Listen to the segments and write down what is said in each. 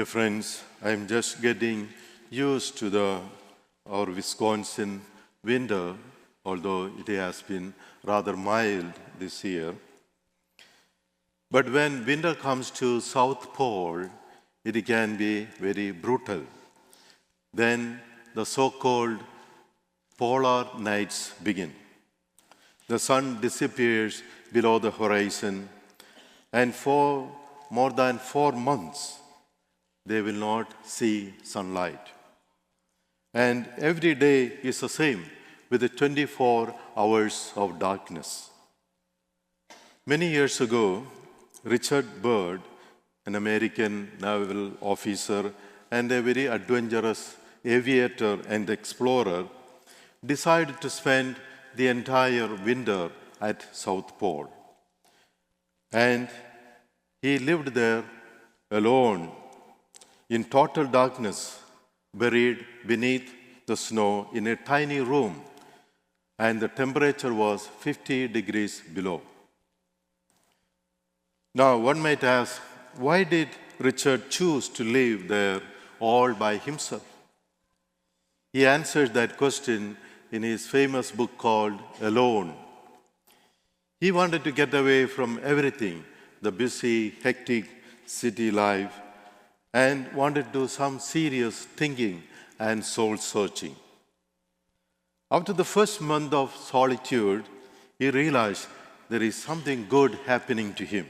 Dear friends, I'm just getting used to our Wisconsin winter, although it has been rather mild this year. But when winter comes to South Pole, it can be very brutal. Then the so-called polar nights begin. The sun disappears below the horizon, and for more than 4 months, they will not see sunlight. And every day is the same, with the 24 hours of darkness. Many years ago, Richard Byrd, an American naval officer and a very adventurous aviator and explorer, decided to spend the entire winter at South Pole. And he lived there alone, in total darkness, buried beneath the snow in a tiny room, and the temperature was 50 degrees below. Now, one might ask, why did Richard choose to live there all by himself? He answered that question in his famous book called Alone. He wanted to get away from everything, the busy, hectic city life, and wanted to do some serious thinking and soul-searching. After the first month of solitude, he realized there is something good happening to him.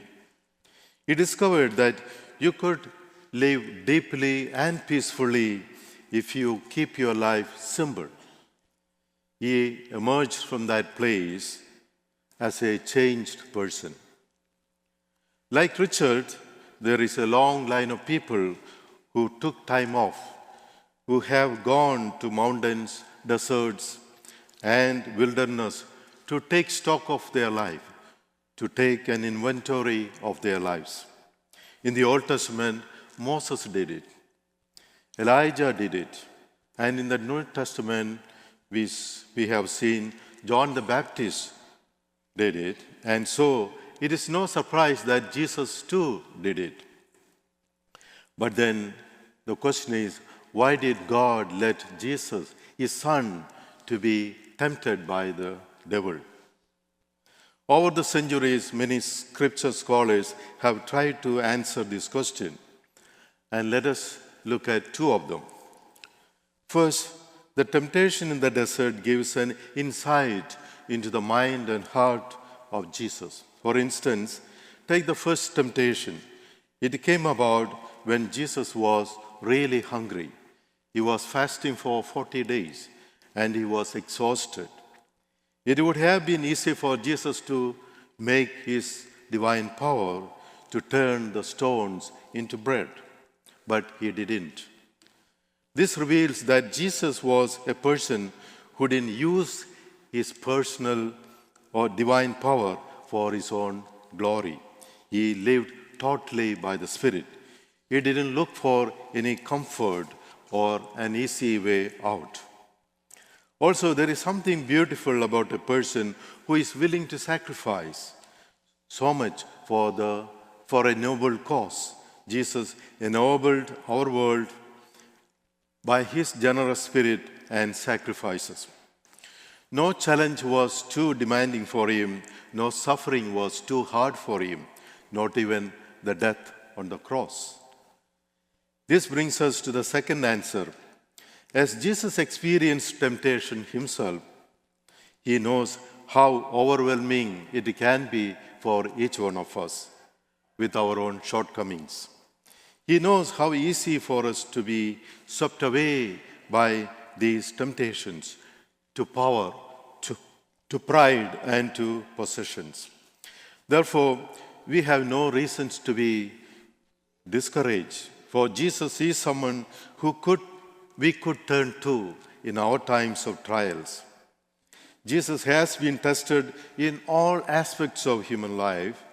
He discovered that you could live deeply and peacefully if you keep your life simple. He emerged from that place as a changed person. Like Richard, there is a long line of people who took time off, who have gone to mountains, deserts, and wilderness to take stock of their life, to take an inventory of their lives. In the Old Testament, Moses did it. Elijah did it. And in the New Testament, we have seen John the Baptist did it. And so it is no surprise that Jesus too did it. But then the question is, why did God let Jesus, his son, to be tempted by the devil? Over the centuries, many scripture scholars have tried to answer this question. And let us look at two of them. First, the temptation in the desert gives an insight into the mind and heart of Jesus. For instance, take the first temptation. It came about when Jesus was really hungry. He was fasting for 40 days and he was exhausted. It would have been easy for Jesus to make his divine power to turn the stones into bread, but he didn't. This reveals that Jesus was a person who didn't use his personal or divine power for his own glory. He lived totally by the Spirit. He didn't look for any comfort or an easy way out. Also, there is something beautiful about a person who is willing to sacrifice so much for a noble cause. Jesus ennobled our world by his generous spirit and sacrifices. No challenge was too demanding for him, no suffering was too hard for him, not even the death on the cross. This brings us to the second answer. As Jesus experienced temptation himself, he knows how overwhelming it can be for each one of us with our own shortcomings. He knows how easy for us to be swept away by these temptations to power, to pride, and to possessions. Therefore, we have no reasons to be discouraged, for Jesus is someone who we could turn to in our times of trials. Jesus has been tested in all aspects of human life.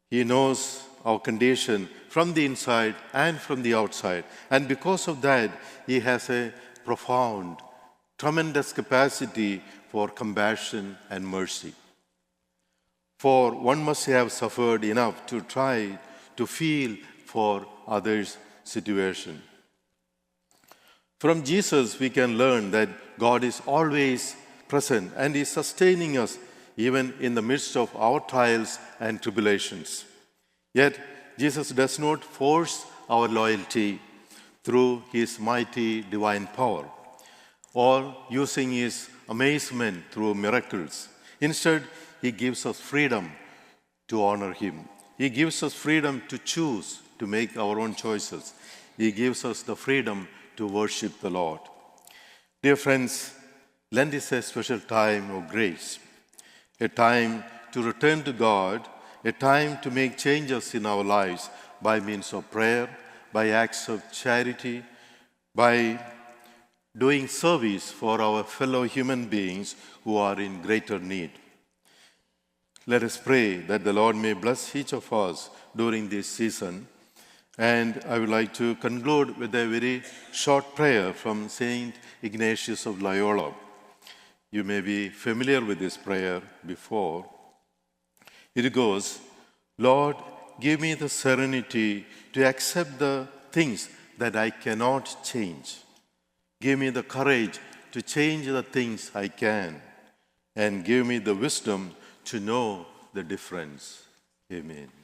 He knows our condition from the inside and from the outside. And because of that, he has a profound, tremendous capacity for compassion and mercy. For one must have suffered enough to try to feel for others situation. From Jesus, we can learn that God is always present and is sustaining us even in the midst of our trials and tribulations. Yet, Jesus does not force our loyalty through his mighty divine power or using his amazement through miracles. Instead, he gives us freedom to honor him. He gives us freedom to choose, to make our own choices. He gives us the freedom to worship the Lord. Dear friends, Lent is a special time of grace, a time to return to God, a time to make changes in our lives by means of prayer, by acts of charity, by doing service for our fellow human beings who are in greater need. Let us pray that the Lord may bless each of us during this season. And I would like to conclude with a very short prayer from Saint Ignatius of Loyola. You may be familiar with this prayer before. It goes, Lord, give me the serenity to accept the things that I cannot change. Give me the courage to change the things I can. And give me the wisdom to know the difference. Amen.